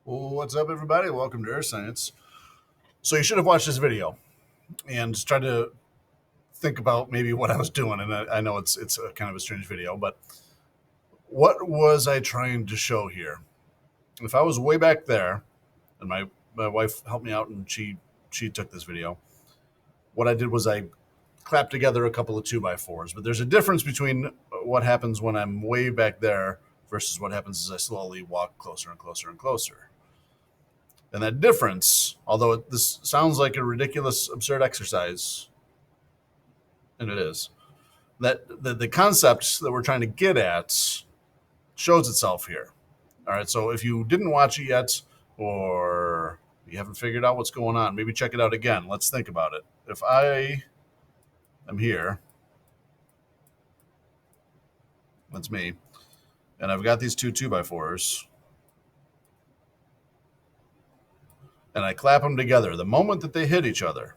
Well, what's up, everybody? Welcome to Earth Science. So you should have watched this video and tried to think about maybe what I was doing. And I know it's a kind of a strange video, but what was I trying to show here? If I was way back there, and my wife helped me out, and she took this video. What I did was I clapped together a couple of 2x4s. But there's a difference between what happens when I'm way back there versus what happens as I slowly walk closer and closer and closer. And that difference, although this sounds like a ridiculous, absurd exercise, and it is, that the concept that we're trying to get at shows itself here. All right, so if you didn't watch it yet, or you haven't figured out what's going on, maybe check it out again. Let's think about it. If I am here, that's me, and I've got these two 2x4s, and I clap them together, the moment that they hit each other,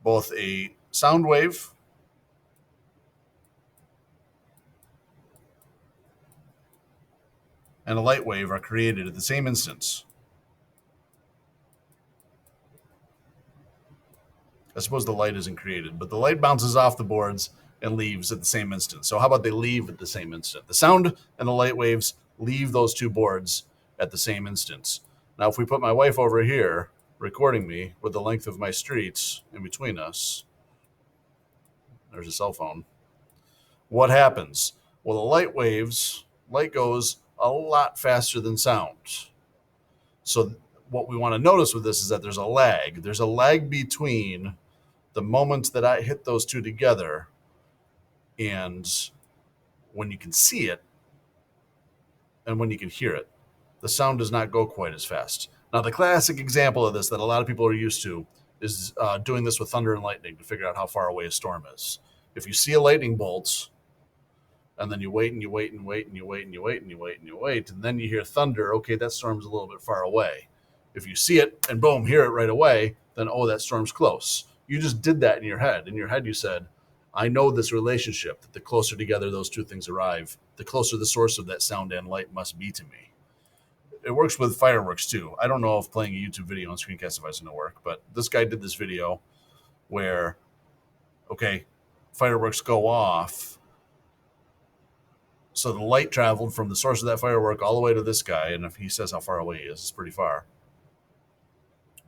both a sound wave and a light wave are created at the same instance. I suppose the light isn't created, but the light bounces off the boards and leaves at the same instant. So how about they leave at the same instant? The sound and the light waves leave those two boards at the same instance. Now, if we put my wife over here recording me with the length of my streets in between us, there's a cell phone. What happens? Well, the light goes a lot faster than sound. So what we want to notice with this is that there's a lag. There's a lag between the moment that I hit those two together and when you can see it and when you can hear it. The sound does not go quite as fast. Now, the classic example of this that a lot of people are used to is doing this with thunder and lightning to figure out how far away a storm is. If you see a lightning bolt, and then you wait and you wait and wait and you wait and you wait and you wait and you wait, and then you hear thunder, okay, that storm's a little bit far away. If you see it and boom, hear it right away, then, oh, that storm's close. You just did that in your head. In your head, you said, I know this relationship, that the closer together those two things arrive, the closer the source of that sound and light must be to me. It works with fireworks, too. I don't know if playing a YouTube video on Screencastify is going to work, but this guy did this video where, okay, fireworks go off, so the light traveled from the source of that firework all the way to this guy, and if he says how far away he is, it's pretty far.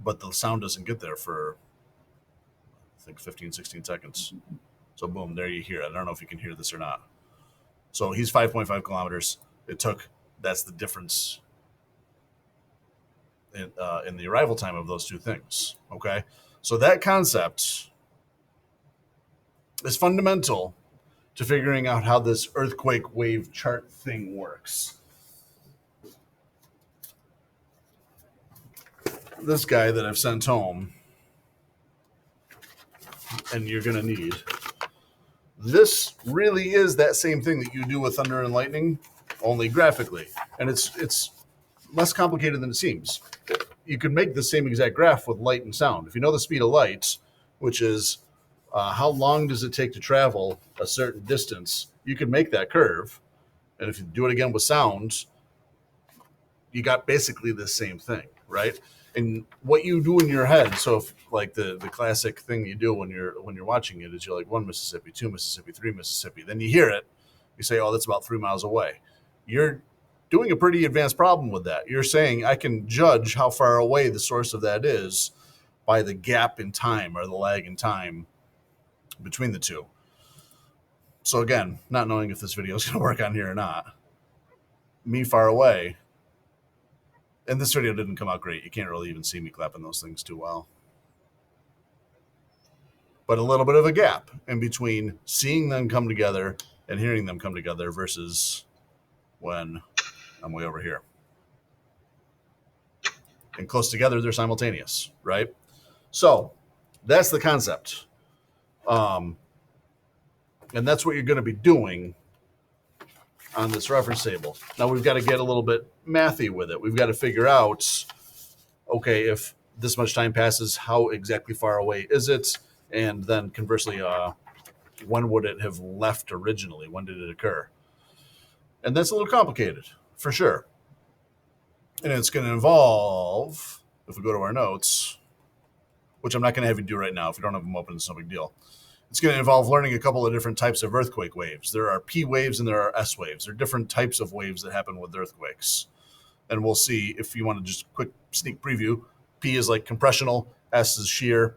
But the sound doesn't get there for, I think, 15, 16 seconds. So boom, there you hear it. I don't know if you can hear this or not. So he's 5.5 kilometers. That's the difference in the arrival time of those two things, okay? So that concept is fundamental to figuring out how this earthquake wave chart thing works. This guy that I've sent home, and you're going to need, this really is that same thing that you do with thunder and lightning, only graphically. And it's less complicated than it seems. You could make the same exact graph with light and sound. If you know the speed of light, which is how long does it take to travel a certain distance, you can make that curve. And if you do it again with sound, you got basically the same thing, right? And what you do in your head, so if, like the classic thing you do when you're watching it is you're like 1 Mississippi, 2 Mississippi, 3 Mississippi. Then you hear it, you say, oh, that's about 3 miles away. You're doing a pretty advanced problem with that. You're saying I can judge how far away the source of that is by the gap in time or the lag in time between the two. So again, not knowing if this video is going to work on here or not, me far away, and this video didn't come out great. You can't really even see me clapping those things too well. But a little bit of a gap in between seeing them come together and hearing them come together versus when I'm way over here. And close together, they're simultaneous, right? So that's the concept. And that's what you're going to be doing on this reference table. Now we've got to get a little bit mathy with it. We've got to figure out, okay, if this much time passes, how exactly far away is it? And then conversely, when would it have left originally? When did it occur? And that's a little complicated, for sure. And it's going to involve, if we go to our notes, which I'm not going to have you do right now. If you don't have them open, it's no big deal. It's going to involve learning a couple of different types of earthquake waves. There are P waves and there are S waves. There are different types of waves that happen with earthquakes. And we'll see if you want to just quick sneak preview. P is like compressional, S is shear.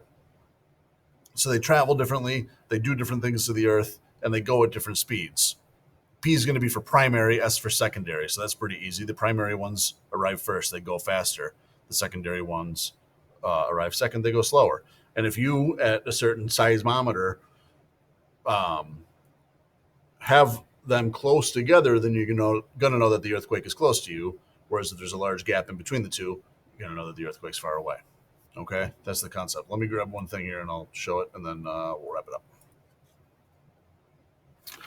So they travel differently, they do different things to the earth, and they go at different speeds. P is going to be for primary, S for secondary. So that's pretty easy. The primary ones arrive first, they go faster. The secondary ones arrive second, they go slower. And if you, at a certain seismometer, have them close together, then you're going to know that the earthquake is close to you. Whereas if there's a large gap in between the two, you're going to know that the earthquake's far away. Okay, that's the concept. Let me grab one thing here and I'll show it, and then we'll wrap it up.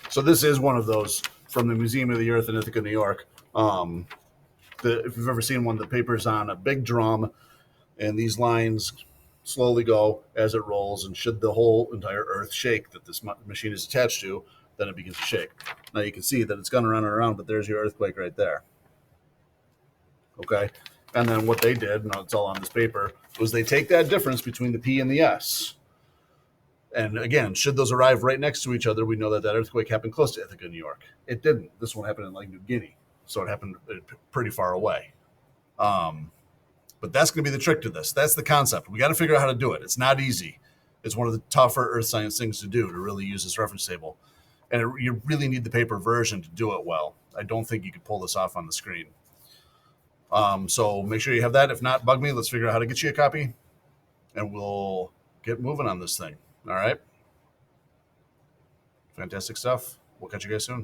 So this is one of those from the Museum of the Earth in Ithaca, New York. If you've ever seen one, the paper's on a big drum, and these lines slowly go as it rolls. And should the whole entire Earth shake that this machine is attached to, then it begins to shake. Now you can see that it's going around and around, but there's your earthquake right there. Okay, and then what they did, and it's all on this paper, was they take that difference between the P and the S. And again, should those arrive right next to each other, we know that that earthquake happened close to Ithaca, New York. It didn't. This one happened in like New Guinea, so it happened pretty far away. But that's going to be the trick to this. That's the concept. We got to figure out how to do it. It's not easy. It's one of the tougher earth science things to do, to really use this reference table. And you really need the paper version to do it well. I don't think you could pull this off on the screen. So make sure you have that. If not, bug me. Let's figure out how to get you a copy, and we'll get moving on this thing. All right. Fantastic stuff. We'll catch you guys soon.